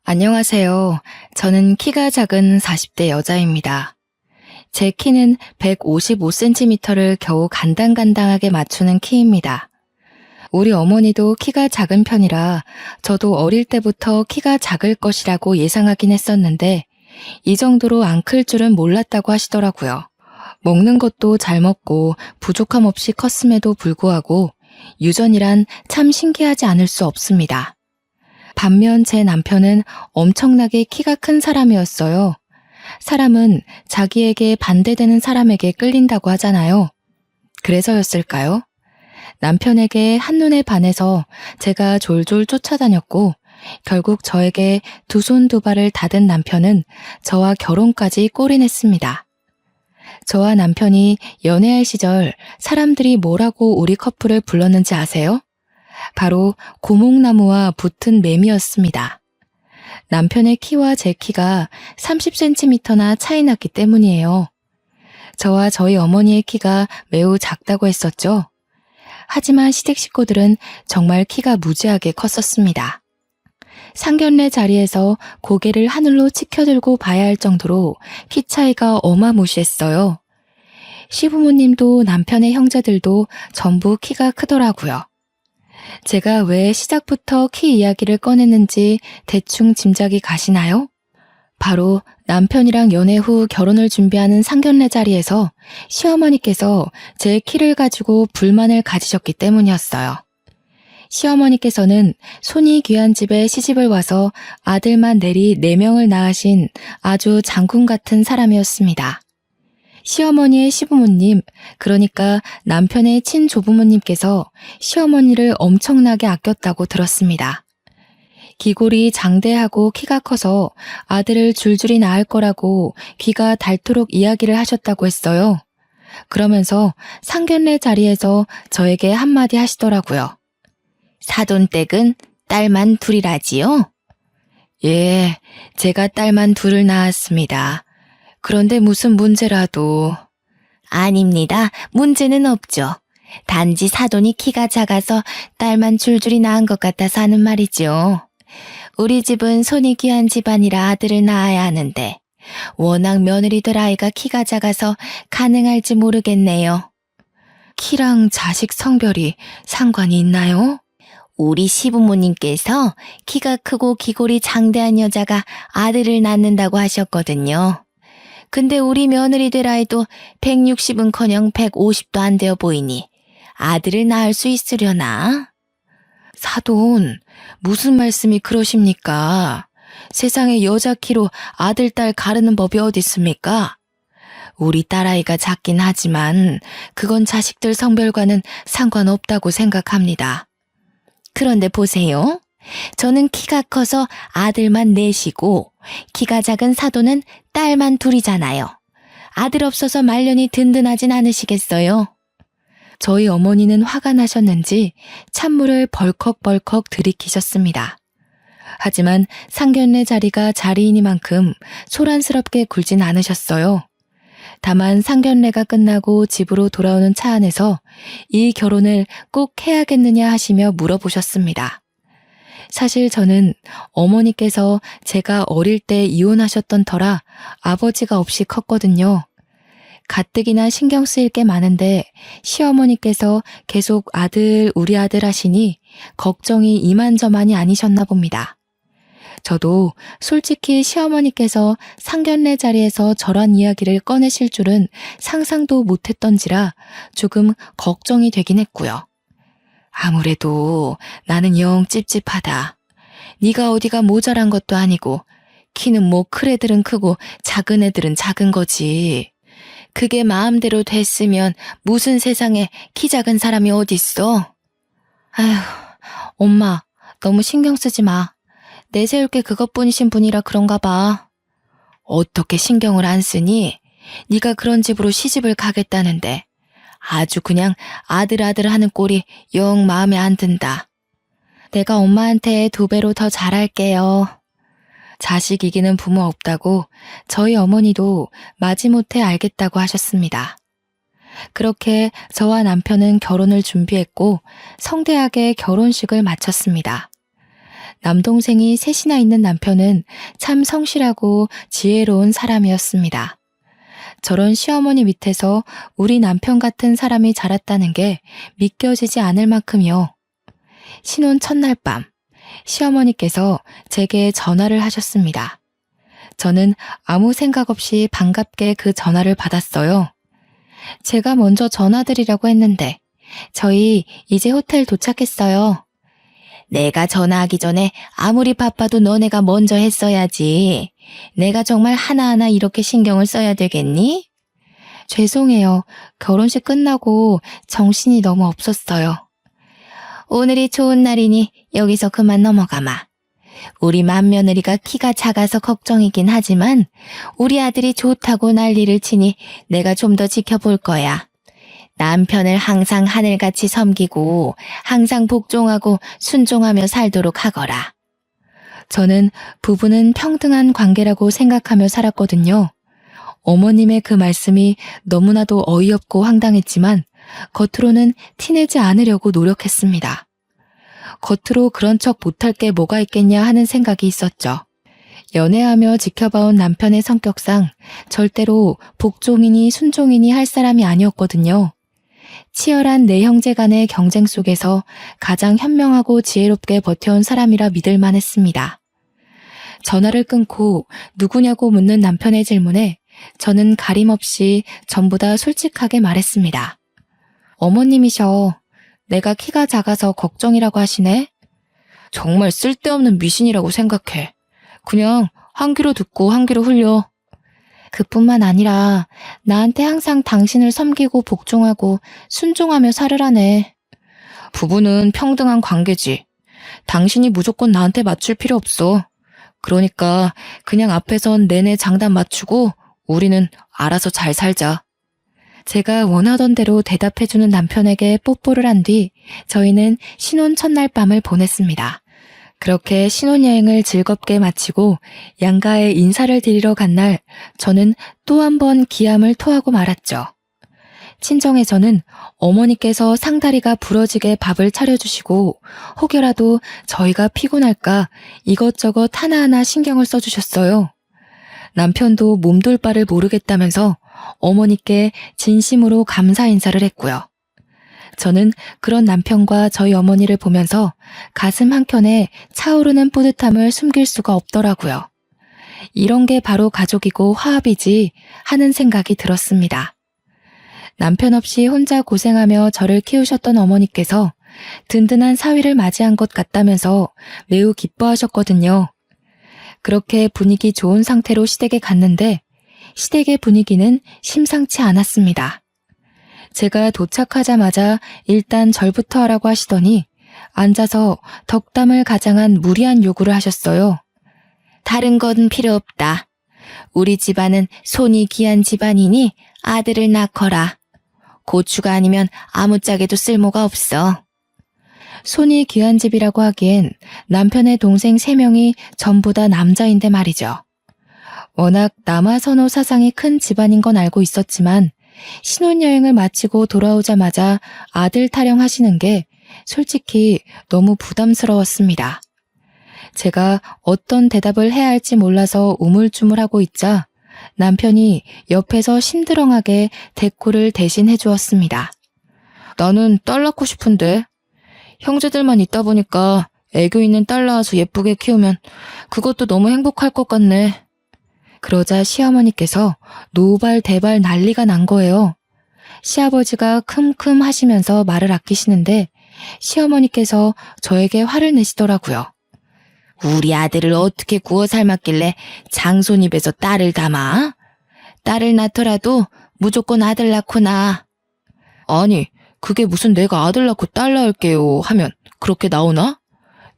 안녕하세요. 저는 키가 작은 40대 여자입니다. 제 키는 155cm를 겨우 간당간당하게 맞추는 키입니다. 우리 어머니도 키가 작은 편이라 저도 어릴 때부터 키가 작을 것이라고 예상하긴 했었는데 이 정도로 안 클 줄은 몰랐다고 하시더라고요. 먹는 것도 잘 먹고 부족함 없이 컸음에도 불구하고 유전이란 참 신기하지 않을 수 없습니다. 반면 제 남편은 엄청나게 키가 큰 사람이었어요. 사람은 자기에게 반대되는 사람에게 끌린다고 하잖아요. 그래서였을까요? 남편에게 한눈에 반해서 제가 졸졸 쫓아다녔고 결국 저에게 두 손 두 발을 닫은 남편은 저와 결혼까지 골인했습니다. 저와 남편이 연애할 시절 사람들이 뭐라고 우리 커플을 불렀는지 아세요? 바로 고목나무와 붙은 매미였습니다. 남편의 키와 제 키가 30cm나 차이 났기 때문이에요. 저와 저희 어머니의 키가 매우 작다고 했었죠. 하지만 시댁 식구들은 정말 키가 무지하게 컸었습니다. 상견례 자리에서 고개를 하늘로 치켜들고 봐야 할 정도로 키 차이가 어마무시했어요. 시부모님도 남편의 형제들도 전부 키가 크더라고요. 제가 왜 시작부터 키 이야기를 꺼냈는지 대충 짐작이 가시나요? 바로 남편이랑 연애 후 결혼을 준비하는 상견례 자리에서 시어머니께서 제 키를 가지고 불만을 가지셨기 때문이었어요. 시어머니께서는 손이 귀한 집에 시집을 와서 아들만 내리 4명을 낳으신 아주 장군 같은 사람이었습니다. 시어머니의 시부모님, 그러니까 남편의 친조부모님께서 시어머니를 엄청나게 아꼈다고 들었습니다. 기골이 장대하고 키가 커서 아들을 줄줄이 낳을 거라고 귀가 닳도록 이야기를 하셨다고 했어요. 그러면서 상견례 자리에서 저에게 한마디 하시더라고요. 사돈댁은 딸만 둘이라지요? 예, 제가 딸만 둘을 낳았습니다. 그런데 무슨 문제라도. 아닙니다. 문제는 없죠. 단지 사돈이 키가 작아서 딸만 줄줄이 낳은 것 같아서 하는 말이죠. 우리 집은 손이 귀한 집안이라 아들을 낳아야 하는데 워낙 며느리들 아이가 키가 작아서 가능할지 모르겠네요. 키랑 자식 성별이 상관이 있나요? 우리 시부모님께서 키가 크고 기골이 장대한 여자가 아들을 낳는다고 하셨거든요. 근데 우리 며느리들 아이도 160은커녕 150도 안 되어 보이니 아들을 낳을 수 있으려나? 사돈, 무슨 말씀이 그러십니까? 세상에 여자 키로 아들, 딸 가르는 법이 어디 있습니까? 우리 딸아이가 작긴 하지만 그건 자식들 성별과는 상관없다고 생각합니다. 그런데 보세요. 저는 키가 커서 아들만 넷이고 키가 작은 사돈은 딸만 둘이잖아요. 아들 없어서 말년이 든든하진 않으시겠어요? 저희 어머니는 화가 나셨는지 찬물을 벌컥벌컥 들이키셨습니다. 하지만 상견례 자리가 자리이니만큼 소란스럽게 굴진 않으셨어요. 다만 상견례가 끝나고 집으로 돌아오는 차 안에서 이 결혼을 꼭 해야겠느냐 하시며 물어보셨습니다. 사실 저는 어머니께서 제가 어릴 때 이혼하셨던 터라 아버지가 없이 컸거든요. 가뜩이나 신경 쓰일 게 많은데 시어머니께서 계속 우리 아들 하시니 걱정이 이만저만이 아니셨나 봅니다. 저도 솔직히 시어머니께서 상견례 자리에서 저런 이야기를 꺼내실 줄은 상상도 못했던지라 조금 걱정이 되긴 했고요. 아무래도 나는 영 찝찝하다. 네가 어디가 모자란 것도 아니고 키는 뭐 큰 애들은 크고 작은 애들은 작은 거지. 그게 마음대로 됐으면 무슨 세상에 키 작은 사람이 어딨어? 아휴, 엄마 너무 신경 쓰지 마. 내세울 게 그것뿐이신 분이라 그런가 봐. 어떻게 신경을 안 쓰니? 네가 그런 집으로 시집을 가겠다는데 아주 그냥 아들 하는 꼴이 영 마음에 안 든다. 내가 엄마한테 2배로 더 잘할게요. 자식 이기는 부모 없다고 저희 어머니도 마지못해 알겠다고 하셨습니다. 그렇게 저와 남편은 결혼을 준비했고 성대하게 결혼식을 마쳤습니다. 남동생이 셋이나 있는 남편은 참 성실하고 지혜로운 사람이었습니다. 저런 시어머니 밑에서 우리 남편 같은 사람이 자랐다는 게 믿겨지지 않을 만큼이요. 신혼 첫날 밤, 시어머니께서 제게 전화를 하셨습니다. 저는 아무 생각 없이 반갑게 그 전화를 받았어요. 제가 먼저 전화드리려고 했는데, 저희 이제 호텔 도착했어요. 내가 전화하기 전에 아무리 바빠도 너네가 먼저 했어야지. 내가 정말 하나하나 이렇게 신경을 써야 되겠니? 죄송해요. 결혼식 끝나고 정신이 너무 없었어요. 오늘이 좋은 날이니 여기서 그만 넘어가마. 우리 맏며느리가 키가 작아서 걱정이긴 하지만 우리 아들이 좋다고 난리를 치니 내가 좀 더 지켜볼 거야. 남편을 항상 하늘같이 섬기고 항상 복종하고 순종하며 살도록 하거라. 저는 부부는 평등한 관계라고 생각하며 살았거든요. 어머님의 그 말씀이 너무나도 어이없고 황당했지만 겉으로는 티내지 않으려고 노력했습니다. 겉으로 그런 척 못할 게 뭐가 있겠냐 하는 생각이 있었죠. 연애하며 지켜봐온 남편의 성격상 절대로 복종이니 순종이니 할 사람이 아니었거든요. 치열한 네 형제 간의 경쟁 속에서 가장 현명하고 지혜롭게 버텨온 사람이라 믿을 만했습니다. 전화를 끊고 누구냐고 묻는 남편의 질문에 저는 가림없이 전부 다 솔직하게 말했습니다. 어머님이셔. 내가 키가 작아서 걱정이라고 하시네? 정말 쓸데없는 미신이라고 생각해. 그냥 한 귀로 듣고 한 귀로 흘려. 그뿐만 아니라 나한테 항상 당신을 섬기고 복종하고 순종하며 살으라네. 부부는 평등한 관계지. 당신이 무조건 나한테 맞출 필요 없어. 그러니까 그냥 앞에선 내내 장단 맞추고 우리는 알아서 잘 살자. 제가 원하던 대로 대답해주는 남편에게 뽀뽀를 한 뒤 저희는 신혼 첫날 밤을 보냈습니다. 그렇게 신혼여행을 즐겁게 마치고 양가에 인사를 드리러 간 날 저는 또 한 번 기함을 토하고 말았죠. 친정에서는 어머니께서 상다리가 부러지게 밥을 차려주시고 혹여라도 저희가 피곤할까 이것저것 하나하나 신경을 써주셨어요. 남편도 몸둘 바를 모르겠다면서 어머니께 진심으로 감사 인사를 했고요. 저는 그런 남편과 저희 어머니를 보면서 가슴 한켠에 차오르는 뿌듯함을 숨길 수가 없더라고요. 이런 게 바로 가족이고 화합이지 하는 생각이 들었습니다. 남편 없이 혼자 고생하며 저를 키우셨던 어머니께서 든든한 사위를 맞이한 것 같다면서 매우 기뻐하셨거든요. 그렇게 분위기 좋은 상태로 시댁에 갔는데 시댁의 분위기는 심상치 않았습니다. 제가 도착하자마자 일단 절부터 하라고 하시더니 앉아서 덕담을 가장한 무리한 요구를 하셨어요. 다른 건 필요 없다. 우리 집안은 손이 귀한 집안이니 아들을 낳거라. 고추가 아니면 아무짝에도 쓸모가 없어. 손이 귀한 집이라고 하기엔 남편의 동생 3명이 전부 다 남자인데 말이죠. 워낙 남아선호 사상이 큰 집안인 건 알고 있었지만 신혼여행을 마치고 돌아오자마자 아들 타령하시는 게 솔직히 너무 부담스러웠습니다. 제가 어떤 대답을 해야 할지 몰라서 우물쭈물하고 있자 남편이 옆에서 심드렁하게 대꾸를 대신 해주었습니다. 나는 딸 낳고 싶은데 형제들만 있다 보니까 애교 있는 딸 낳아서 예쁘게 키우면 그것도 너무 행복할 것 같네. 그러자 시어머니께서 노발대발 난리가 난 거예요. 시아버지가 큼큼 하시면서 말을 아끼시는데 시어머니께서 저에게 화를 내시더라고요. 우리 아들을 어떻게 구워 삶았길래 장손 입에서 딸을 담아? 딸을 낳더라도 무조건 아들 낳고 낳아. 아니, 그게 무슨 내가 아들 낳고 딸 낳을게요 하면 그렇게 나오나?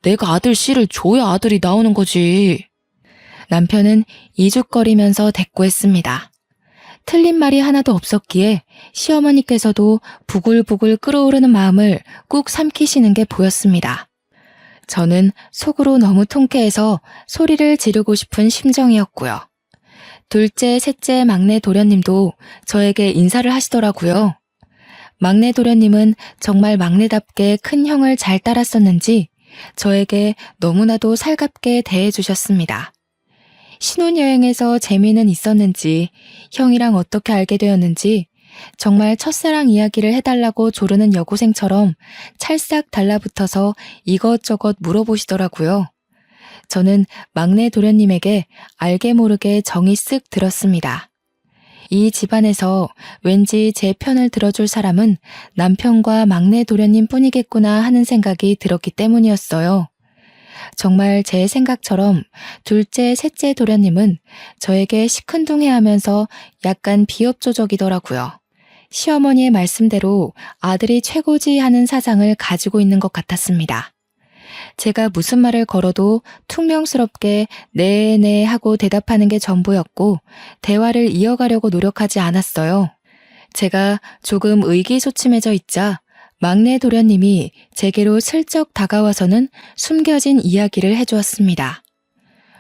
내가 아들 씨를 줘야 아들이 나오는 거지. 남편은 이죽거리면서 대꾸했습니다. 틀린 말이 하나도 없었기에 시어머니께서도 부글부글 끓어오르는 마음을 꾹 삼키시는 게 보였습니다. 저는 속으로 너무 통쾌해서 소리를 지르고 싶은 심정이었고요. 둘째, 셋째 막내 도련님도 저에게 인사를 하시더라고요. 막내 도련님은 정말 막내답게 큰 형을 잘 따랐었는지 저에게 너무나도 살갑게 대해주셨습니다. 신혼여행에서 재미는 있었는지, 형이랑 어떻게 알게 되었는지, 정말 첫사랑 이야기를 해달라고 조르는 여고생처럼 찰싹 달라붙어서 이것저것 물어보시더라고요. 저는 막내 도련님에게 알게 모르게 정이 쓱 들었습니다. 이 집안에서 왠지 제 편을 들어줄 사람은 남편과 막내 도련님 뿐이겠구나 하는 생각이 들었기 때문이었어요. 정말 제 생각처럼 둘째, 셋째 도련님은 저에게 시큰둥해하면서 약간 비협조적이더라고요. 시어머니의 말씀대로 아들이 최고지 하는 사상을 가지고 있는 것 같았습니다. 제가 무슨 말을 걸어도 퉁명스럽게 네네 하고 대답하는 게 전부였고 대화를 이어가려고 노력하지 않았어요. 제가 조금 의기소침해져 있자 막내 도련님이 제게로 슬쩍 다가와서는 숨겨진 이야기를 해주었습니다.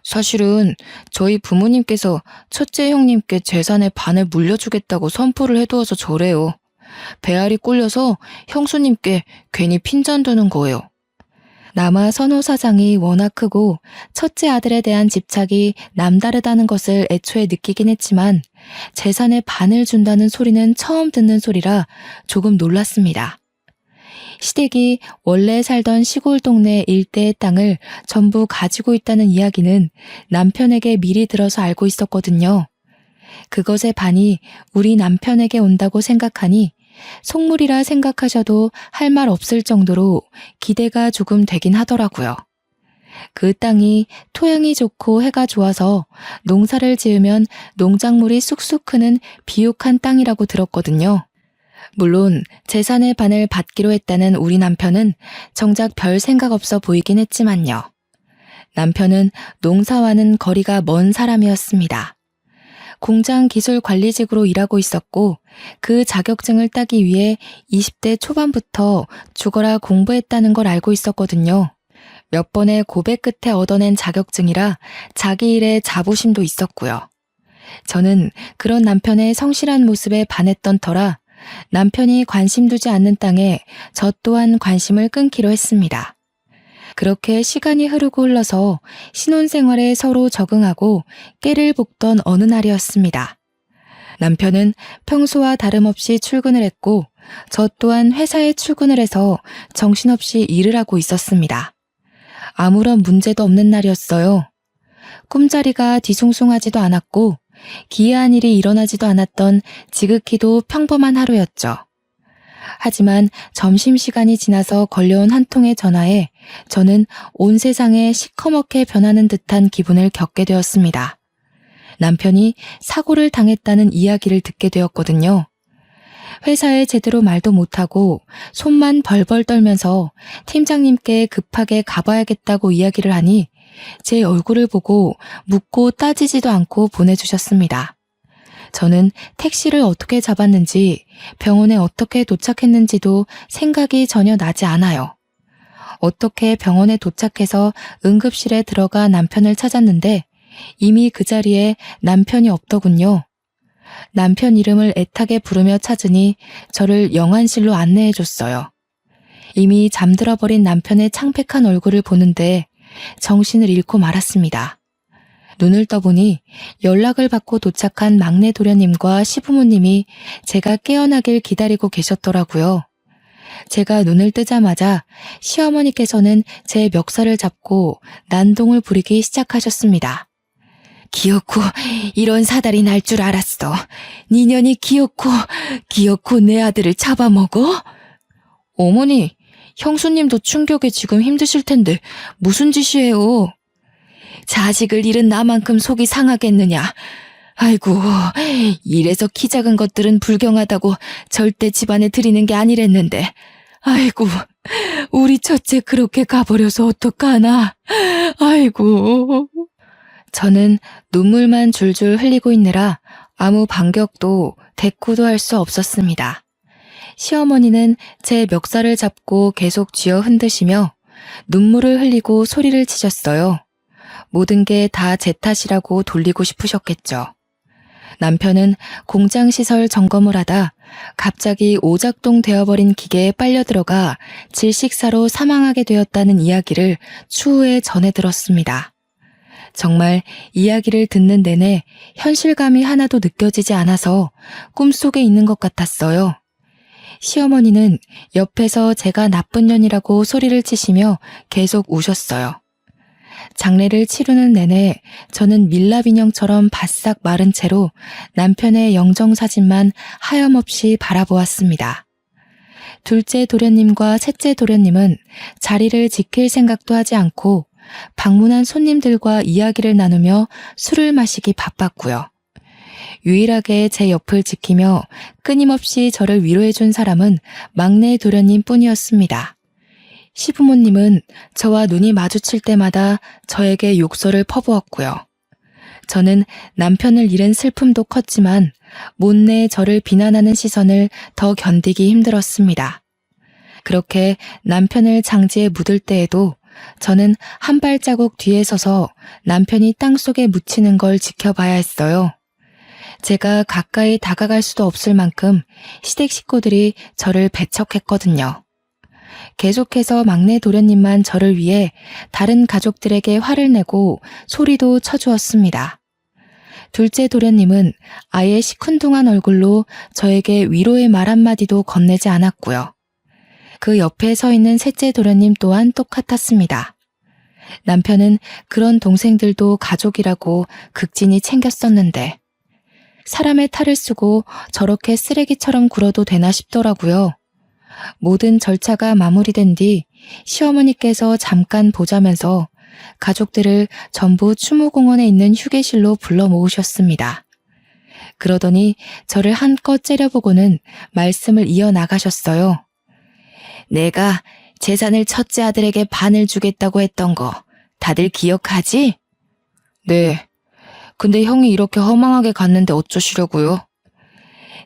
사실은 저희 부모님께서 첫째 형님께 재산의 반을 물려주겠다고 선포를 해두어서 저래요. 배알이 꿀려서 형수님께 괜히 핀잔 드는 거예요. 남아 선호 사상이 워낙 크고 첫째 아들에 대한 집착이 남다르다는 것을 애초에 느끼긴 했지만 재산의 반을 준다는 소리는 처음 듣는 소리라 조금 놀랐습니다. 시댁이 원래 살던 시골 동네 일대의 땅을 전부 가지고 있다는 이야기는 남편에게 미리 들어서 알고 있었거든요. 그것의 반이 우리 남편에게 온다고 생각하니 속물이라 생각하셔도 할 말 없을 정도로 기대가 조금 되긴 하더라고요. 그 땅이 토양이 좋고 해가 좋아서 농사를 지으면 농작물이 쑥쑥 크는 비옥한 땅이라고 들었거든요. 물론 재산의 반을 받기로 했다는 우리 남편은 정작 별 생각 없어 보이긴 했지만요. 남편은 농사와는 거리가 먼 사람이었습니다. 공장 기술 관리직으로 일하고 있었고 그 자격증을 따기 위해 20대 초반부터 죽어라 공부했다는 걸 알고 있었거든요. 몇 번의 고백 끝에 얻어낸 자격증이라 자기 일에 자부심도 있었고요. 저는 그런 남편의 성실한 모습에 반했던 터라 남편이 관심 두지 않는 땅에 저 또한 관심을 끊기로 했습니다. 그렇게 시간이 흐르고 흘러서 신혼생활에 서로 적응하고 깨를 볶던 어느 날이었습니다. 남편은 평소와 다름없이 출근을 했고 저 또한 회사에 출근을 해서 정신없이 일을 하고 있었습니다. 아무런 문제도 없는 날이었어요. 꿈자리가 뒤숭숭하지도 않았고 기이한 일이 일어나지도 않았던 지극히도 평범한 하루였죠. 하지만 점심시간이 지나서 걸려온 한 통의 전화에 저는 온 세상에 시커멓게 변하는 듯한 기분을 겪게 되었습니다. 남편이 사고를 당했다는 이야기를 듣게 되었거든요. 회사에 제대로 말도 못하고 손만 벌벌 떨면서 팀장님께 급하게 가봐야겠다고 이야기를 하니 제 얼굴을 보고 묻고 따지지도 않고 보내주셨습니다. 저는 택시를 어떻게 잡았는지 병원에 어떻게 도착했는지도 생각이 전혀 나지 않아요. 어떻게 병원에 도착해서 응급실에 들어가 남편을 찾았는데 이미 그 자리에 남편이 없더군요. 남편 이름을 애타게 부르며 찾으니 저를 영안실로 안내해줬어요. 이미 잠들어버린 남편의 창백한 얼굴을 보는데 정신을 잃고 말았습니다. 눈을 떠보니 연락을 받고 도착한 막내 도련님과 시부모님이 제가 깨어나길 기다리고 계셨더라고요. 제가 눈을 뜨자마자 시어머니께서는 제 멱살을 잡고 난동을 부리기 시작하셨습니다. 기어코 이런 사달이 날 줄 알았어. 니년이 기어코 내 아들을 잡아먹어? 어머니, 형수님도 충격에 지금 힘드실 텐데 무슨 짓이에요? 자식을 잃은 나만큼 속이 상하겠느냐. 아이고, 이래서 키 작은 것들은 불경하다고 절대 집안에 들이는 게 아니랬는데. 아이고, 우리 첫째 그렇게 가버려서 어떡하나. 아이고. 저는 눈물만 줄줄 흘리고 있느라 아무 반격도 대꾸도 할 수 없었습니다. 시어머니는 제 멱살을 잡고 계속 쥐어 흔드시며 눈물을 흘리고 소리를 치셨어요. 모든 게 다 제 탓이라고 돌리고 싶으셨겠죠. 남편은 공장 시설 점검을 하다 갑자기 오작동 되어버린 기계에 빨려 들어가 질식사로 사망하게 되었다는 이야기를 추후에 전해 들었습니다. 정말 이야기를 듣는 내내 현실감이 하나도 느껴지지 않아서 꿈속에 있는 것 같았어요. 시어머니는 옆에서 제가 나쁜 년이라고 소리를 치시며 계속 우셨어요. 장례를 치르는 내내 저는 밀랍인형처럼 바싹 마른 채로 남편의 영정사진만 하염없이 바라보았습니다. 둘째 도련님과 셋째 도련님은 자리를 지킬 생각도 하지 않고 방문한 손님들과 이야기를 나누며 술을 마시기 바빴고요. 유일하게 제 옆을 지키며 끊임없이 저를 위로해준 사람은 막내 도련님 뿐이었습니다. 시부모님은 저와 눈이 마주칠 때마다 저에게 욕설을 퍼부었고요. 저는 남편을 잃은 슬픔도 컸지만 못내 저를 비난하는 시선을 더 견디기 힘들었습니다. 그렇게 남편을 장지에 묻을 때에도 저는 한 발자국 뒤에 서서 남편이 땅속에 묻히는 걸 지켜봐야 했어요. 제가 가까이 다가갈 수도 없을 만큼 시댁 식구들이 저를 배척했거든요. 계속해서 막내 도련님만 저를 위해 다른 가족들에게 화를 내고 소리도 쳐주었습니다. 둘째 도련님은 아예 시큰둥한 얼굴로 저에게 위로의 말 한마디도 건네지 않았고요. 그 옆에 서 있는 셋째 도련님 또한 똑같았습니다. 남편은 그런 동생들도 가족이라고 극진히 챙겼었는데 사람의 탈을 쓰고 저렇게 쓰레기처럼 굴어도 되나 싶더라고요. 모든 절차가 마무리된 뒤 시어머니께서 잠깐 보자면서 가족들을 전부 추모공원에 있는 휴게실로 불러 모으셨습니다. 그러더니 저를 한껏 째려보고는 말씀을 이어나가셨어요. 내가 재산을 첫째 아들에게 반을 주겠다고 했던 거 다들 기억하지? 네. 근데 형이 이렇게 허망하게 갔는데 어쩌시려고요?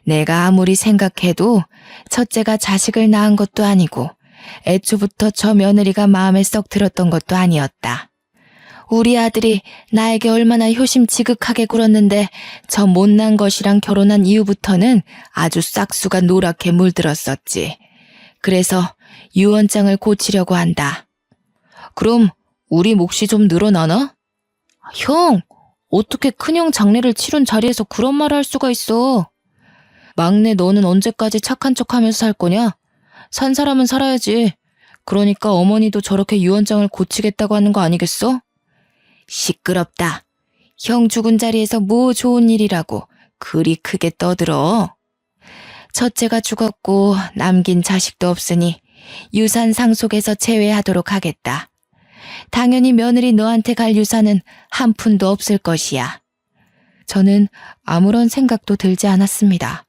내가 아무리 생각해도 첫째가 자식을 낳은 것도 아니고 애초부터 저 며느리가 마음에 썩 들었던 것도 아니었다. 우리 아들이 나에게 얼마나 효심 지극하게 굴었는데 저 못난 것이랑 결혼한 이후부터는 아주 싹수가 노랗게 물들었었지. 그래서 유언장을 고치려고 한다. 그럼 우리 몫이 좀 늘어나나? 형, 어떻게 큰형 장례를 치른 자리에서 그런 말을 할 수가 있어? 막내 너는 언제까지 착한 척하면서 살 거냐? 산 사람은 살아야지. 그러니까 어머니도 저렇게 유언장을 고치겠다고 하는 거 아니겠어? 시끄럽다. 형 죽은 자리에서 뭐 좋은 일이라고 그리 크게 떠들어. 첫째가 죽었고 남긴 자식도 없으니 유산 상속에서 제외하도록 하겠다. 당연히 며느리 너한테 갈 유산은 한 푼도 없을 것이야. 저는 아무런 생각도 들지 않았습니다.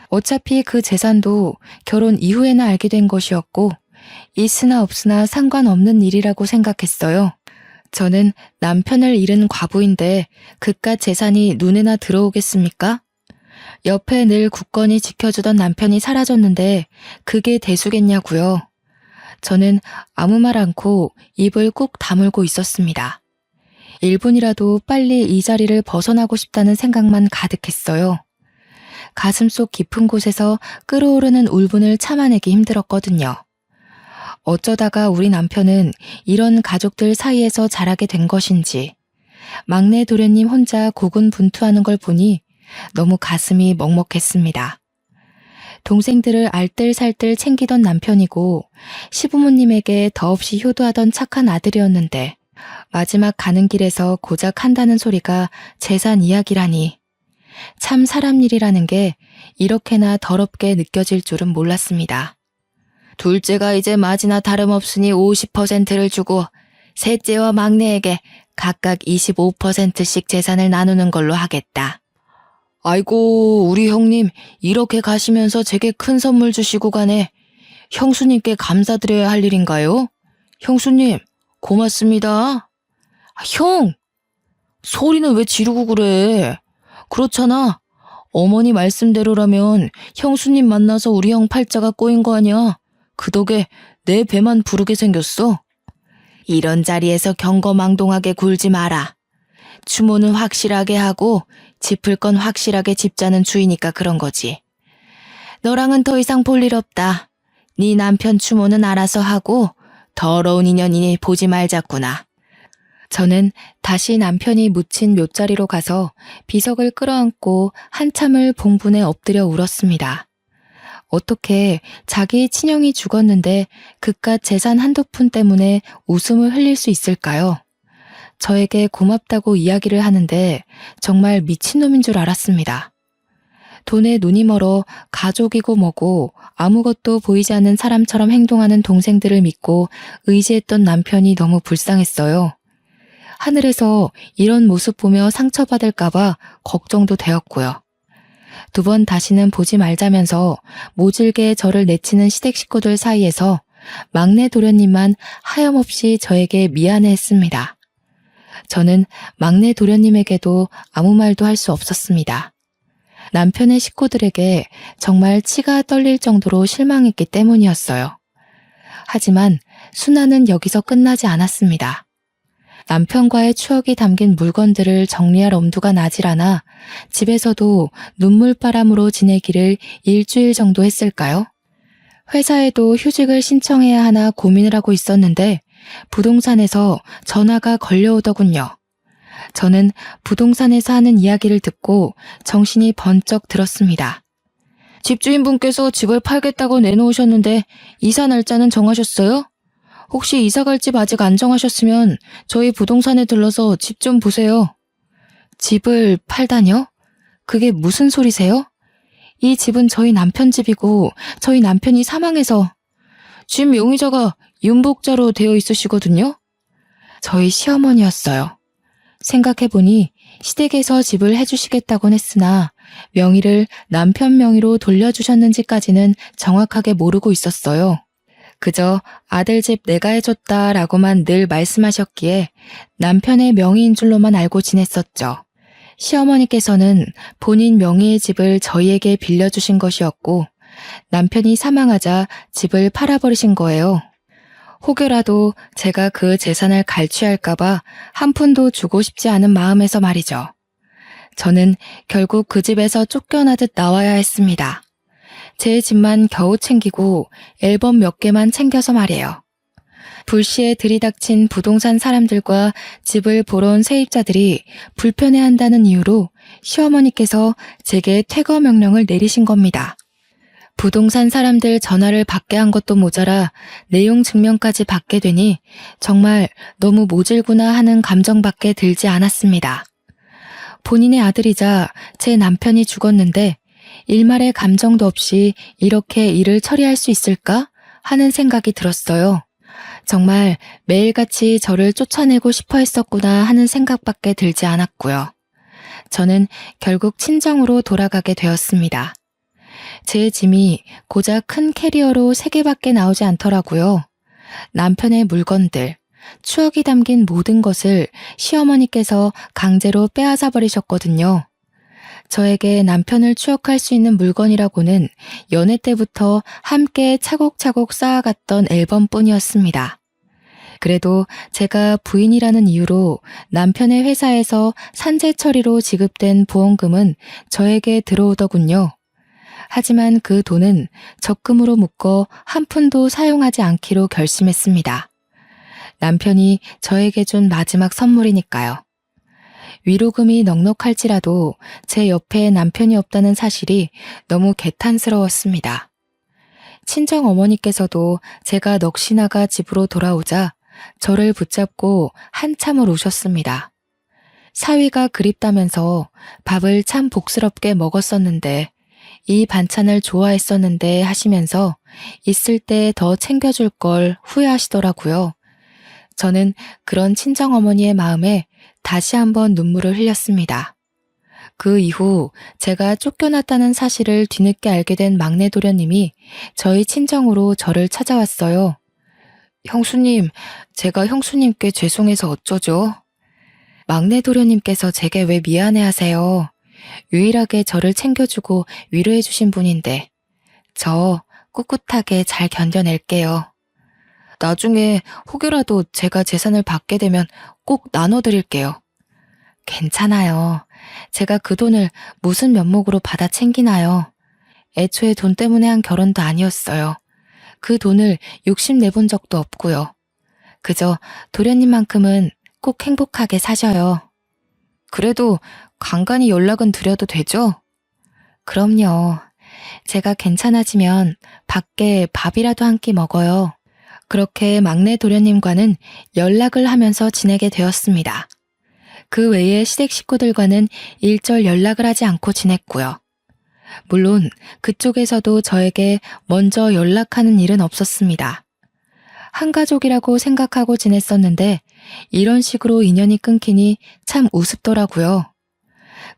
어차피 그 재산도 결혼 이후에나 알게 된 것이었고 있으나 없으나 상관없는 일이라고 생각했어요. 저는 남편을 잃은 과부인데 그깟 재산이 눈에나 들어오겠습니까? 옆에 늘 굳건히 지켜주던 남편이 사라졌는데 그게 대수겠냐고요. 저는 아무 말 않고 입을 꾹 다물고 있었습니다. 1분이라도 빨리 이 자리를 벗어나고 싶다는 생각만 가득했어요. 가슴속 깊은 곳에서 끓어오르는 울분을 참아내기 힘들었거든요. 어쩌다가 우리 남편은 이런 가족들 사이에서 자라게 된 것인지 막내 도련님 혼자 고군분투하는 걸 보니 너무 가슴이 먹먹했습니다. 동생들을 알뜰살뜰 챙기던 남편이고 시부모님에게 더없이 효도하던 착한 아들이었는데 마지막 가는 길에서 고작 한다는 소리가 재산 이야기라니. 참 사람 일이라는 게 이렇게나 더럽게 느껴질 줄은 몰랐습니다. 둘째가 이제 맞이나 다름없으니 50%를 주고 셋째와 막내에게 각각 25%씩 재산을 나누는 걸로 하겠다. 아이고, 우리 형님 이렇게 가시면서 제게 큰 선물 주시고 가네. 형수님께 감사드려야 할 일인가요? 형수님, 고맙습니다. 형! 소리는 왜 지르고 그래? 그렇잖아. 어머니 말씀대로라면 형수님 만나서 우리 형 팔자가 꼬인 거 아니야. 그 덕에 내 배만 부르게 생겼어. 이런 자리에서 경거망동하게 굴지 마라. 추모는 확실하게 하고 짚을 건 확실하게 짚자는 주의니까 그런 거지. 너랑은 더 이상 볼 일 없다. 네 남편 추모는 알아서 하고 더러운 인연이니 보지 말자꾸나. 저는 다시 남편이 묻힌 묘자리로 가서 비석을 끌어안고 한참을 봉분에 엎드려 울었습니다. 어떻게 자기 친형이 죽었는데 그깟 재산 한두 푼 때문에 웃음을 흘릴 수 있을까요? 저에게 고맙다고 이야기를 하는데 정말 미친놈인 줄 알았습니다. 돈에 눈이 멀어 가족이고 뭐고 아무것도 보이지 않는 사람처럼 행동하는 동생들을 믿고 의지했던 남편이 너무 불쌍했어요. 하늘에서 이런 모습 보며 상처받을까봐 걱정도 되었고요. 2번 다시는 보지 말자면서 모질게 저를 내치는 시댁 식구들 사이에서 막내 도련님만 하염없이 저에게 미안해했습니다. 저는 막내 도련님에게도 아무 말도 할 수 없었습니다. 남편의 식구들에게 정말 치가 떨릴 정도로 실망했기 때문이었어요. 하지만 순환은 여기서 끝나지 않았습니다. 남편과의 추억이 담긴 물건들을 정리할 엄두가 나질 않아 집에서도 눈물바람으로 지내기를 일주일 정도 했을까요? 회사에도 휴직을 신청해야 하나 고민을 하고 있었는데 부동산에서 전화가 걸려오더군요. 저는 부동산에서 하는 이야기를 듣고 정신이 번쩍 들었습니다. 집주인분께서 집을 팔겠다고 내놓으셨는데 이사 날짜는 정하셨어요? 혹시 이사 갈 집 아직 안 정하셨으면 저희 부동산에 들러서 집 좀 보세요. 집을 팔다뇨? 그게 무슨 소리세요? 이 집은 저희 남편 집이고 저희 남편이 사망해서 집 용의자가 윤복자로 되어 있으시거든요? 저희 시어머니였어요. 생각해보니 시댁에서 집을 해주시겠다곤 했으나 명의를 남편 명의로 돌려주셨는지까지는 정확하게 모르고 있었어요. 그저 아들 집 내가 해줬다라고만 늘 말씀하셨기에 남편의 명의인 줄로만 알고 지냈었죠. 시어머니께서는 본인 명의의 집을 저희에게 빌려주신 것이었고 남편이 사망하자 집을 팔아버리신 거예요. 혹여라도 제가 그 재산을 갈취할까봐 한 푼도 주고 싶지 않은 마음에서 말이죠. 저는 결국 그 집에서 쫓겨나듯 나와야 했습니다. 제 집만 겨우 챙기고 앨범 몇 개만 챙겨서 말이에요. 불시에 들이닥친 부동산 사람들과 집을 보러 온 세입자들이 불편해한다는 이유로 시어머니께서 제게 퇴거 명령을 내리신 겁니다. 부동산 사람들 전화를 받게 한 것도 모자라 내용 증명까지 받게 되니 정말 너무 모질구나 하는 감정밖에 들지 않았습니다. 본인의 아들이자 제 남편이 죽었는데 일말의 감정도 없이 이렇게 일을 처리할 수 있을까 하는 생각이 들었어요. 정말 매일같이 저를 쫓아내고 싶어 했었구나 하는 생각밖에 들지 않았고요. 저는 결국 친정으로 돌아가게 되었습니다. 제 짐이 고작 큰 캐리어로 3개밖에 나오지 않더라고요. 남편의 물건들, 추억이 담긴 모든 것을 시어머니께서 강제로 빼앗아 버리셨거든요. 저에게 남편을 추억할 수 있는 물건이라고는 연애 때부터 함께 차곡차곡 쌓아갔던 앨범뿐이었습니다. 그래도 제가 부인이라는 이유로 남편의 회사에서 산재 처리로 지급된 보험금은 저에게 들어오더군요. 하지만 그 돈은 적금으로 묶어 한 푼도 사용하지 않기로 결심했습니다. 남편이 저에게 준 마지막 선물이니까요. 위로금이 넉넉할지라도 제 옆에 남편이 없다는 사실이 너무 개탄스러웠습니다. 친정 어머니께서도 제가 넋이나가 집으로 돌아오자 저를 붙잡고 한참을 우셨습니다. 사위가 그립다면서 밥을 참 복스럽게 먹었었는데 이 반찬을 좋아했었는데 하시면서 있을 때 더 챙겨줄 걸 후회하시더라고요. 저는 그런 친정어머니의 마음에 다시 한번 눈물을 흘렸습니다. 그 이후 제가 쫓겨났다는 사실을 뒤늦게 알게 된 막내 도련님이 저희 친정으로 저를 찾아왔어요. 형수님, 제가 형수님께 죄송해서 어쩌죠? 막내 도련님께서 제게 왜 미안해하세요? 유일하게 저를 챙겨주고 위로해주신 분인데 저 꿋꿋하게 잘 견뎌낼게요. 나중에 혹여라도 제가 재산을 받게 되면 꼭 나눠드릴게요. 괜찮아요. 제가 그 돈을 무슨 면목으로 받아 챙기나요? 애초에 돈 때문에 한 결혼도 아니었어요. 그 돈을 욕심내본 적도 없고요. 그저 도련님만큼은 꼭 행복하게 사셔요. 그래도 간간히 연락은 드려도 되죠? 그럼요. 제가 괜찮아지면 밖에 밥이라도 한 끼 먹어요. 그렇게 막내 도련님과는 연락을 하면서 지내게 되었습니다. 그 외에 시댁 식구들과는 일절 연락을 하지 않고 지냈고요. 물론 그쪽에서도 저에게 먼저 연락하는 일은 없었습니다. 한 가족이라고 생각하고 지냈었는데 이런 식으로 인연이 끊기니 참 우습더라고요.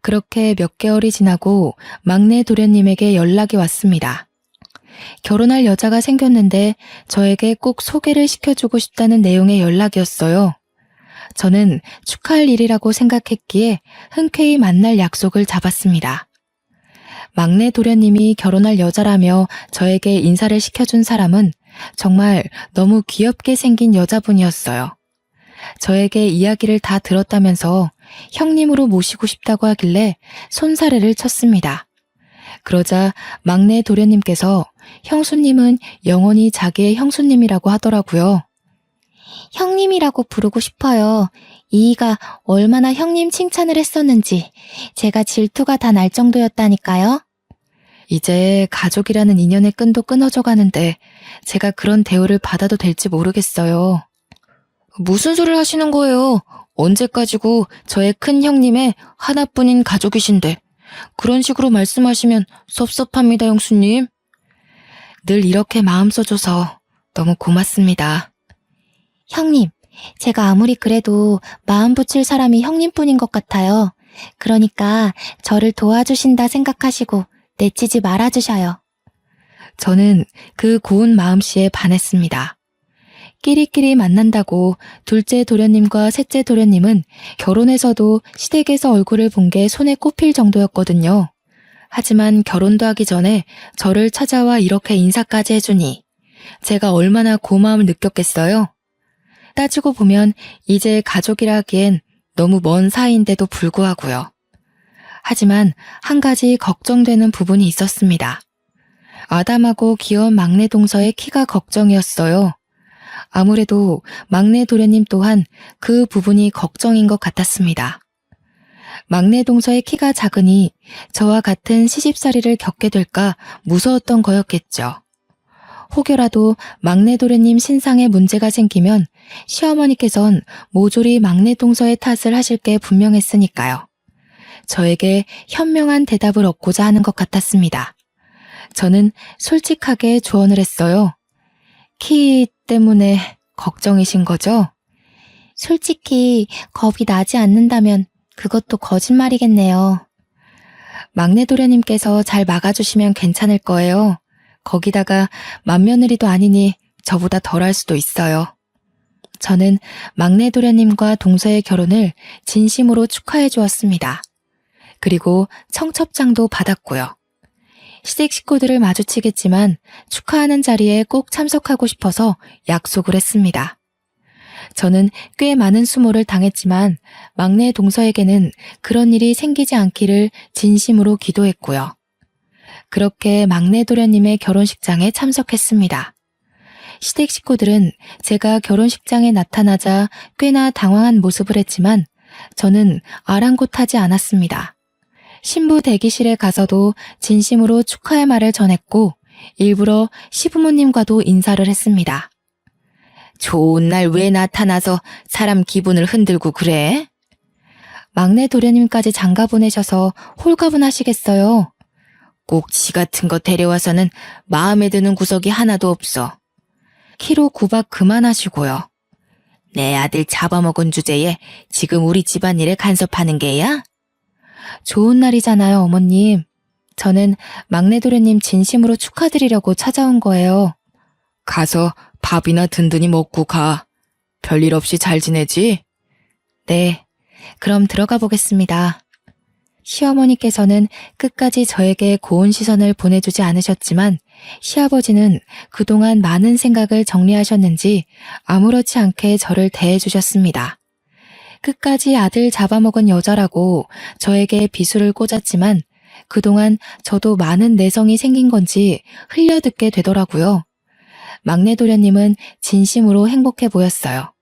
그렇게 몇 개월이 지나고 막내 도련님에게 연락이 왔습니다. 결혼할 여자가 생겼는데 저에게 꼭 소개를 시켜주고 싶다는 내용의 연락이었어요. 저는 축하할 일이라고 생각했기에 흔쾌히 만날 약속을 잡았습니다. 막내 도련님이 결혼할 여자라며 저에게 인사를 시켜준 사람은 정말 너무 귀엽게 생긴 여자분이었어요. 저에게 이야기를 다 들었다면서 형님으로 모시고 싶다고 하길래 손사래를 쳤습니다. 그러자 막내 도련님께서 형수님은 영원히 자기의 형수님이라고 하더라고요. 형님이라고 부르고 싶어요. 이이가 얼마나 형님 칭찬을 했었는지 제가 질투가 다 날 정도였다니까요. 이제 가족이라는 인연의 끈도 끊어져 가는데 제가 그런 대우를 받아도 될지 모르겠어요. 무슨 소리를 하시는 거예요? 언제까지고 저의 큰 형님의 하나뿐인 가족이신데 그런 식으로 말씀하시면 섭섭합니다, 형수님. 늘 이렇게 마음 써줘서 너무 고맙습니다. 형님, 제가 아무리 그래도 마음 붙일 사람이 형님뿐인 것 같아요. 그러니까 저를 도와주신다 생각하시고 내치지 말아주셔요. 저는 그 고운 마음씨에 반했습니다. 끼리끼리 만난다고 둘째 도련님과 셋째 도련님은 결혼해서도 시댁에서 얼굴을 본 게 손에 꼽힐 정도였거든요. 하지만 결혼도 하기 전에 저를 찾아와 이렇게 인사까지 해주니 제가 얼마나 고마움을 느꼈겠어요? 따지고 보면 이제 가족이라 하기엔 너무 먼 사이인데도 불구하고요. 하지만 한 가지 걱정되는 부분이 있었습니다. 아담하고 귀여운 막내 동서의 키가 걱정이었어요. 아무래도 막내 도련님 또한 그 부분이 걱정인 것 같았습니다. 막내 동서의 키가 작으니 저와 같은 시집살이를 겪게 될까 무서웠던 거였겠죠. 혹여라도 막내 도련님 신상에 문제가 생기면 시어머니께선 모조리 막내 동서의 탓을 하실 게 분명했으니까요. 저에게 현명한 대답을 얻고자 하는 것 같았습니다. 저는 솔직하게 조언을 했어요. 키 때문에 걱정이신 거죠? 솔직히 겁이 나지 않는다면 그것도 거짓말이겠네요. 막내 도련님께서 잘 막아주시면 괜찮을 거예요. 거기다가 맏며느리도 아니니 저보다 덜할 수도 있어요. 저는 막내 도련님과 동서의 결혼을 진심으로 축하해 주었습니다. 그리고 청첩장도 받았고요. 시댁 식구들을 마주치겠지만 축하하는 자리에 꼭 참석하고 싶어서 약속을 했습니다. 저는 꽤 많은 수모를 당했지만 막내 동서에게는 그런 일이 생기지 않기를 진심으로 기도했고요. 그렇게 막내 도련님의 결혼식장에 참석했습니다. 시댁 식구들은 제가 결혼식장에 나타나자 꽤나 당황한 모습을 했지만 저는 아랑곳하지 않았습니다. 신부 대기실에 가서도 진심으로 축하의 말을 전했고 일부러 시부모님과도 인사를 했습니다. 좋은 날 왜 나타나서 사람 기분을 흔들고 그래? 막내 도련님까지 장가 보내셔서 홀가분하시겠어요. 꼭 지 같은 거 데려와서는 마음에 드는 구석이 하나도 없어. 키로 구박 그만하시고요. 내 아들 잡아먹은 주제에 지금 우리 집안일에 간섭하는 게야? 좋은 날이잖아요, 어머님. 저는 막내 도련님 진심으로 축하드리려고 찾아온 거예요. 가서 밥이나 든든히 먹고 가. 별일 없이 잘 지내지? 네, 그럼 들어가 보겠습니다. 시어머니께서는 끝까지 저에게 고운 시선을 보내주지 않으셨지만 시아버지는 그동안 많은 생각을 정리하셨는지 아무렇지 않게 저를 대해주셨습니다. 끝까지 아들 잡아먹은 여자라고 저에게 비수를 꽂았지만 그동안 저도 많은 내성이 생긴 건지 흘려듣게 되더라고요. 막내 도련님은 진심으로 행복해 보였어요.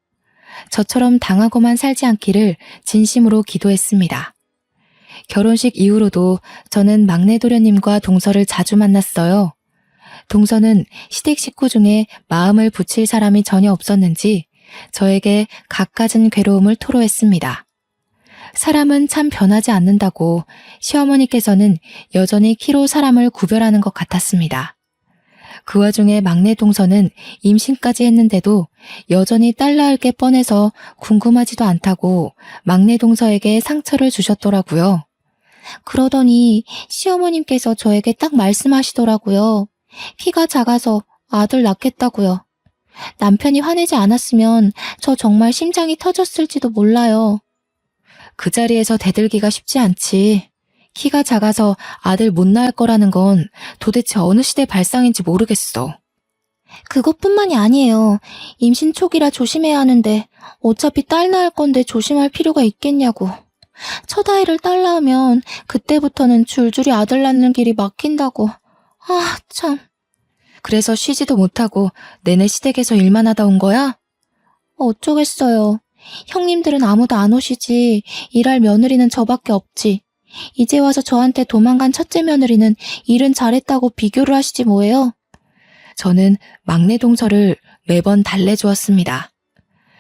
저처럼 당하고만 살지 않기를 진심으로 기도했습니다. 결혼식 이후로도 저는 막내 도련님과 동서를 자주 만났어요. 동서는 시댁 식구 중에 마음을 붙일 사람이 전혀 없었는지 저에게 갖가진 괴로움을 토로했습니다. 사람은 참 변하지 않는다고 시어머니께서는 여전히 키로 사람을 구별하는 것 같았습니다. 그 와중에 막내 동서는 임신까지 했는데도 여전히 딸 낳을 게 뻔해서 궁금하지도 않다고 막내 동서에게 상처를 주셨더라고요. 그러더니 시어머님께서 저에게 딱 말씀하시더라고요. 키가 작아서 아들 낳겠다고요. 남편이 화내지 않았으면 저 정말 심장이 터졌을지도 몰라요. 그 자리에서 대들기가 쉽지 않지. 키가 작아서 아들 못 낳을 거라는 건 도대체 어느 시대 발상인지 모르겠어. 그것뿐만이 아니에요. 임신 초기라 조심해야 하는데 어차피 딸 낳을 건데 조심할 필요가 있겠냐고. 첫 아이를 딸 낳으면 그때부터는 줄줄이 아들 낳는 길이 막힌다고. 아, 참. 그래서 쉬지도 못하고 내내 시댁에서 일만 하다 온 거야? 어쩌겠어요. 형님들은 아무도 안 오시지. 일할 며느리는 저밖에 없지. 이제 와서 저한테 도망간 첫째 며느리는 일은 잘했다고 비교를 하시지 뭐예요. 저는 막내 동서를 매번 달래주었습니다.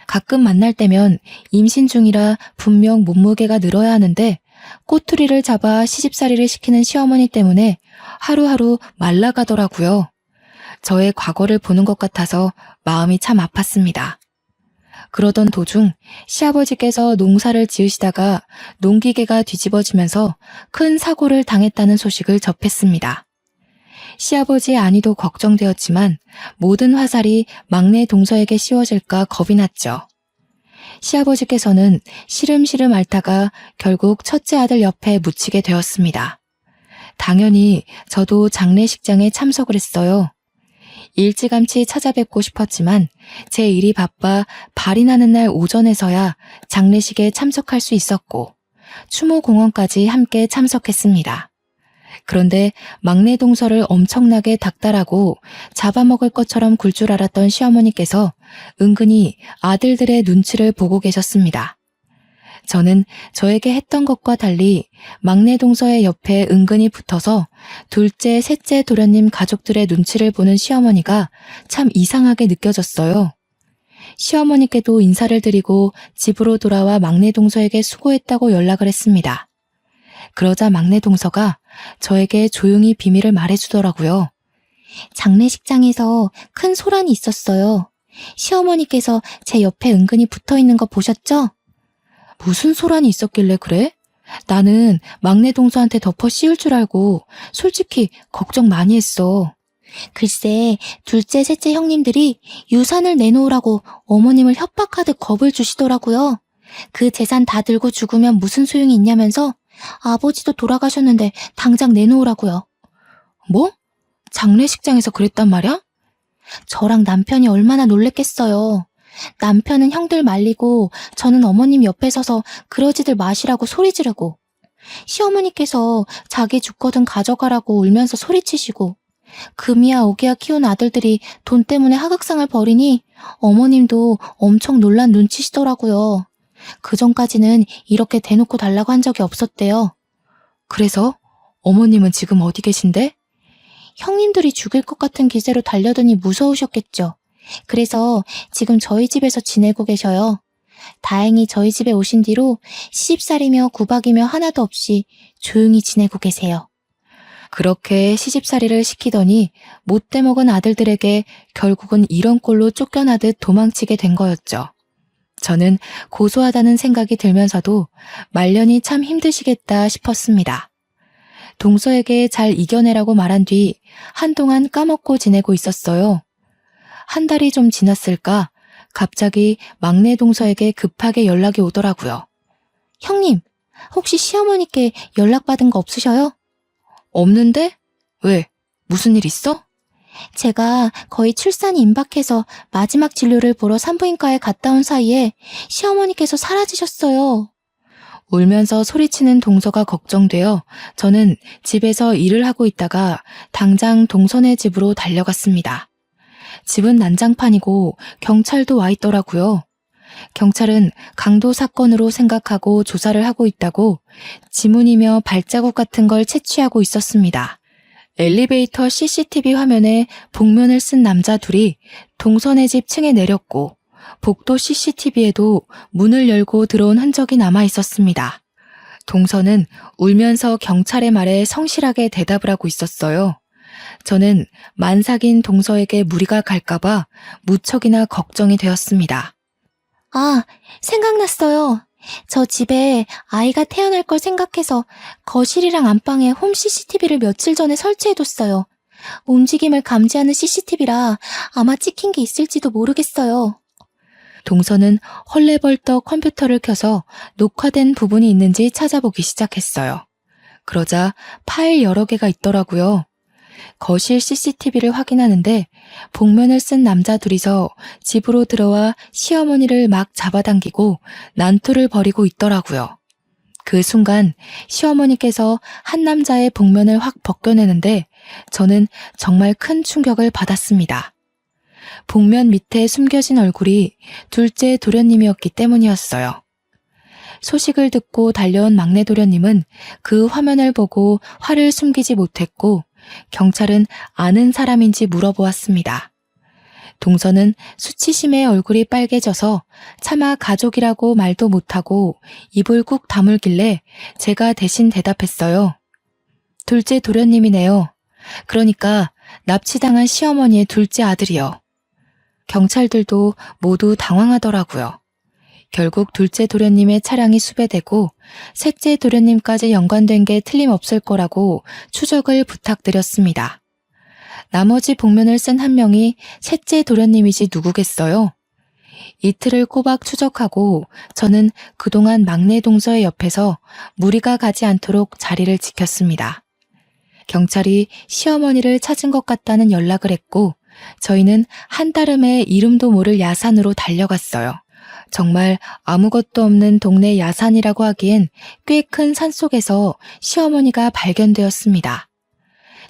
가끔 만날 때면 임신 중이라 분명 몸무게가 늘어야 하는데 꼬투리를 잡아 시집살이를 시키는 시어머니 때문에 하루하루 말라가더라고요. 저의 과거를 보는 것 같아서 마음이 참 아팠습니다. 그러던 도중 시아버지께서 농사를 지으시다가 농기계가 뒤집어지면서 큰 사고를 당했다는 소식을 접했습니다. 시아버지의 안위도 걱정되었지만 모든 화살이 막내 동서에게 씌워질까 겁이 났죠. 시아버지께서는 시름시름 앓다가 결국 첫째 아들 옆에 묻히게 되었습니다. 당연히 저도 장례식장에 참석을 했어요. 일찌감치 찾아뵙고 싶었지만 제 일이 바빠 발이 나는 날 오전에서야 장례식에 참석할 수 있었고 추모공원까지 함께 참석했습니다. 그런데 막내 동서를 엄청나게 닥달하고 잡아먹을 것처럼 굴 줄 알았던 시어머니께서 은근히 아들들의 눈치를 보고 계셨습니다. 저는 저에게 했던 것과 달리 막내 동서의 옆에 은근히 붙어서 둘째, 셋째 도련님 가족들의 눈치를 보는 시어머니가 참 이상하게 느껴졌어요. 시어머니께도 인사를 드리고 집으로 돌아와 막내 동서에게 수고했다고 연락을 했습니다. 그러자 막내 동서가 저에게 조용히 비밀을 말해주더라고요. 장례식장에서 큰 소란이 있었어요. 시어머니께서 제 옆에 은근히 붙어있는 거 보셨죠? 무슨 소란이 있었길래 그래? 나는 막내 동서한테 덮어 씌울 줄 알고 솔직히 걱정 많이 했어. 글쎄, 둘째, 셋째 형님들이 유산을 내놓으라고 어머님을 협박하듯 겁을 주시더라고요. 그 재산 다 들고 죽으면 무슨 소용이 있냐면서 아버지도 돌아가셨는데 당장 내놓으라고요. 뭐? 장례식장에서 그랬단 말이야? 저랑 남편이 얼마나 놀랬겠어요. 남편은 형들 말리고 저는 어머님 옆에 서서 그러지들 마시라고 소리 지르고 시어머니께서 자기 주거든 가져가라고 울면서 소리치시고 금이야 오기야 키운 아들들이 돈 때문에 하극상을 벌이니 어머님도 엄청 놀란 눈치시더라고요. 그전까지는 이렇게 대놓고 달라고 한 적이 없었대요. 그래서 어머님은 지금 어디 계신데? 형님들이 죽일 것 같은 기세로 달려드니 무서우셨겠죠. 그래서 지금 저희 집에서 지내고 계셔요. 다행히 저희 집에 오신 뒤로 시집살이며 구박이며 하나도 없이 조용히 지내고 계세요. 그렇게 시집살이를 시키더니 못돼 먹은 아들들에게 결국은 이런 꼴로 쫓겨나듯 도망치게 된 거였죠. 저는 고소하다는 생각이 들면서도 말년이 참 힘드시겠다 싶었습니다. 동서에게 잘 이겨내라고 말한 뒤 한동안 까먹고 지내고 있었어요. 한 달이 좀 지났을까 갑자기 막내 동서에게 급하게 연락이 오더라고요. 형님, 혹시 시어머니께 연락받은 거 없으셔요? 없는데? 왜? 무슨 일 있어? 제가 거의 출산이 임박해서 마지막 진료를 보러 산부인과에 갔다 온 사이에 시어머니께서 사라지셨어요. 울면서 소리치는 동서가 걱정되어 저는 집에서 일을 하고 있다가 당장 동서네 집으로 달려갔습니다. 집은 난장판이고 경찰도 와 있더라고요. 경찰은 강도 사건으로 생각하고 조사를 하고 있다고 지문이며 발자국 같은 걸 채취하고 있었습니다. 엘리베이터 CCTV 화면에 복면을 쓴 남자 둘이 동선의 집 층에 내렸고 복도 CCTV에도 문을 열고 들어온 흔적이 남아 있었습니다. 동선은 울면서 경찰의 말에 성실하게 대답을 하고 있었어요. 저는 만삭인 동서에게 무리가 갈까봐 무척이나 걱정이 되었습니다. 아, 생각났어요. 저 집에 아이가 태어날 걸 생각해서 거실이랑 안방에 홈 CCTV를 며칠 전에 설치해뒀어요. 움직임을 감지하는 CCTV라 아마 찍힌 게 있을지도 모르겠어요. 동서는 헐레벌떡 컴퓨터를 켜서 녹화된 부분이 있는지 찾아보기 시작했어요. 그러자 파일 여러 개가 있더라고요. 거실 CCTV를 확인하는데 복면을 쓴 남자 둘이서 집으로 들어와 시어머니를 막 잡아당기고 난투를 벌이고 있더라고요. 그 순간 시어머니께서 한 남자의 복면을 확 벗겨내는데 저는 정말 큰 충격을 받았습니다. 복면 밑에 숨겨진 얼굴이 둘째 도련님이었기 때문이었어요. 소식을 듣고 달려온 막내 도련님은 그 화면을 보고 화를 숨기지 못했고 경찰은 아는 사람인지 물어보았습니다. 동서는 수치심에 얼굴이 빨개져서 차마 가족이라고 말도 못하고 입을 꾹 다물길래 제가 대신 대답했어요. 둘째 도련님이네요. 그러니까 납치당한 시어머니의 둘째 아들이요. 경찰들도 모두 당황하더라고요. 결국 둘째 도련님의 차량이 수배되고 셋째 도련님까지 연관된 게 틀림없을 거라고 추적을 부탁드렸습니다. 나머지 복면을 쓴 한 명이 셋째 도련님이지 누구겠어요? 이틀을 꼬박 추적하고 저는 그동안 막내 동서의 옆에서 무리가 가지 않도록 자리를 지켰습니다. 경찰이 시어머니를 찾은 것 같다는 연락을 했고 저희는 한달음에 이름도 모를 야산으로 달려갔어요. 정말 아무것도 없는 동네 야산이라고 하기엔 꽤 큰 산속에서 시어머니가 발견되었습니다.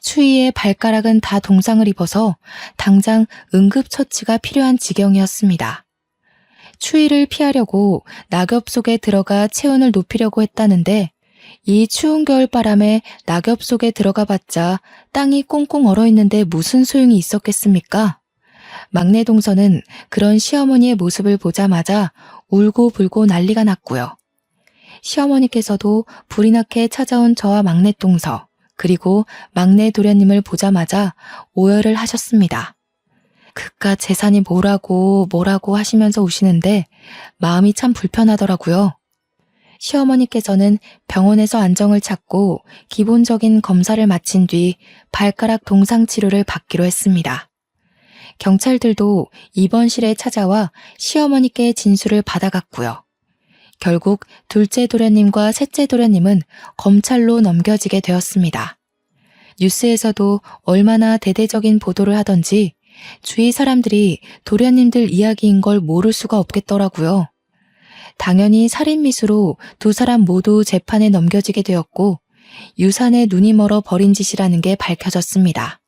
추위에 발가락은 다 동상을 입어서 당장 응급처치가 필요한 지경이었습니다. 추위를 피하려고 낙엽 속에 들어가 체온을 높이려고 했다는데 이 추운 겨울바람에 낙엽 속에 들어가 봤자 땅이 꽁꽁 얼어있는데 무슨 소용이 있었겠습니까? 막내 동서는 그런 시어머니의 모습을 보자마자 울고불고 난리가 났고요. 시어머니께서도 불이 나게 찾아온 저와 막내 동서 그리고 막내 도련님을 보자마자 오열을 하셨습니다. 그깟 재산이 뭐라고 하시면서 우시는데 마음이 참 불편하더라고요. 시어머니께서는 병원에서 안정을 찾고 기본적인 검사를 마친 뒤 발가락 동상 치료를 받기로 했습니다. 경찰들도 입원실에 찾아와 시어머니께 진술을 받아갔고요. 결국 둘째 도련님과 셋째 도련님은 검찰로 넘겨지게 되었습니다. 뉴스에서도 얼마나 대대적인 보도를 하던지 주위 사람들이 도련님들 이야기인 걸 모를 수가 없겠더라고요. 당연히 살인미수로 두 사람 모두 재판에 넘겨지게 되었고 유산에 눈이 멀어 버린 짓이라는 게 밝혀졌습니다.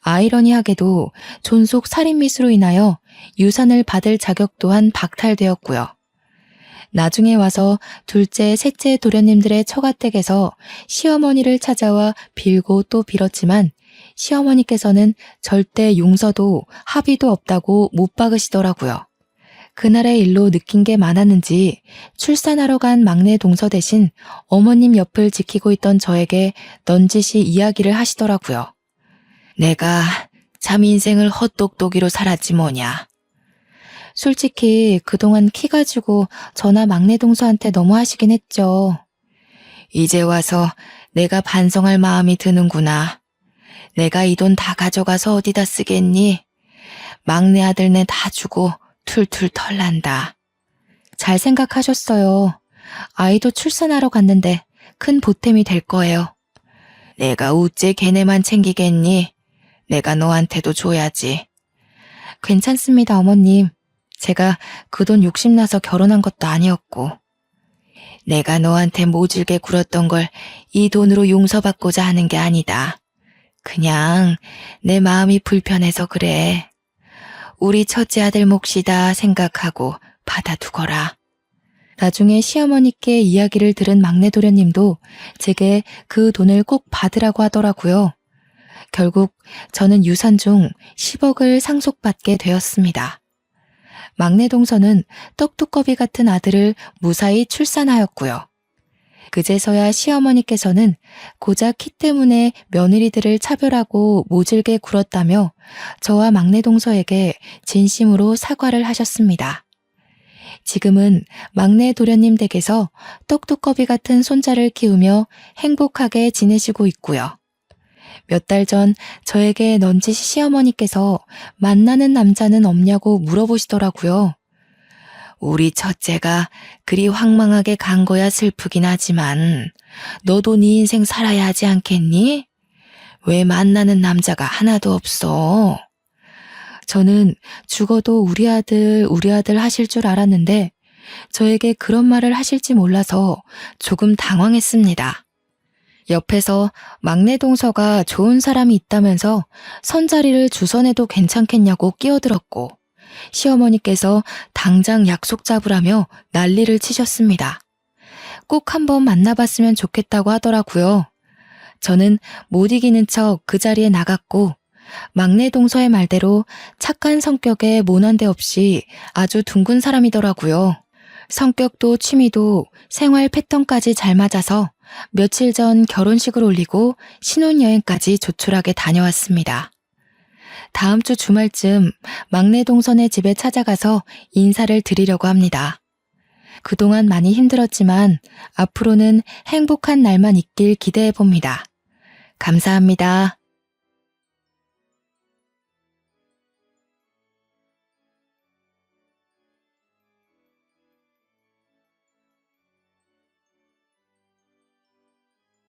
아이러니하게도 존속 살인미수로 인하여 유산을 받을 자격 또한 박탈되었고요. 나중에 와서 둘째, 셋째 도련님들의 처가댁에서 시어머니를 찾아와 빌고 또 빌었지만 시어머니께서는 절대 용서도 합의도 없다고 못 박으시더라고요. 그날의 일로 느낀 게 많았는지 출산하러 간 막내 동서 대신 어머님 옆을 지키고 있던 저에게 넌지시 이야기를 하시더라고요. 내가 참 인생을 헛똑똑이로 살았지 뭐냐. 솔직히 그동안 키 가지고 저나 막내 동서한테 너무 하시긴 했죠. 이제 와서 내가 반성할 마음이 드는구나. 내가 이 돈 다 가져가서 어디다 쓰겠니? 막내 아들네 다 주고 툴툴 털난다. 잘 생각하셨어요. 아이도 출산하러 갔는데 큰 보탬이 될 거예요. 내가 우째 걔네만 챙기겠니? 내가 너한테도 줘야지. 괜찮습니다, 어머님. 제가 그 돈 욕심나서 결혼한 것도 아니었고. 내가 너한테 모질게 굴었던 걸 이 돈으로 용서받고자 하는 게 아니다. 그냥 내 마음이 불편해서 그래. 우리 첫째 아들 몫이다 생각하고 받아두거라. 나중에 시어머니께 이야기를 들은 막내 도련님도 제게 그 돈을 꼭 받으라고 하더라고요. 결국 저는 유산 중 10억을 상속받게 되었습니다. 막내 동서는 떡두꺼비 같은 아들을 무사히 출산하였고요. 그제서야 시어머니께서는 고작 키 때문에 며느리들을 차별하고 모질게 굴었다며 저와 막내 동서에게 진심으로 사과를 하셨습니다. 지금은 막내 도련님 댁에서 떡두꺼비 같은 손자를 키우며 행복하게 지내시고 있고요. 몇 달 전 저에게 넌지시 시어머니께서 만나는 남자는 없냐고 물어보시더라고요. 우리 첫째가 그리 황망하게 간 거야 슬프긴 하지만 너도 네 인생 살아야 하지 않겠니? 왜 만나는 남자가 하나도 없어? 저는 죽어도 우리 아들 하실 줄 알았는데 저에게 그런 말을 하실지 몰라서 조금 당황했습니다. 옆에서 막내 동서가 좋은 사람이 있다면서 선자리를 주선해도 괜찮겠냐고 끼어들었고 시어머니께서 당장 약속 잡으라며 난리를 치셨습니다. 꼭 한번 만나봤으면 좋겠다고 하더라고요. 저는 못 이기는 척 그 자리에 나갔고 막내 동서의 말대로 착한 성격에 모난데 없이 아주 둥근 사람이더라고요. 성격도 취미도 생활 패턴까지 잘 맞아서 며칠 전 결혼식을 올리고 신혼여행까지 조촐하게 다녀왔습니다. 다음 주 주말쯤 막내 동선의 집에 찾아가서 인사를 드리려고 합니다. 그동안 많이 힘들었지만 앞으로는 행복한 날만 있길 기대해 봅니다. 감사합니다.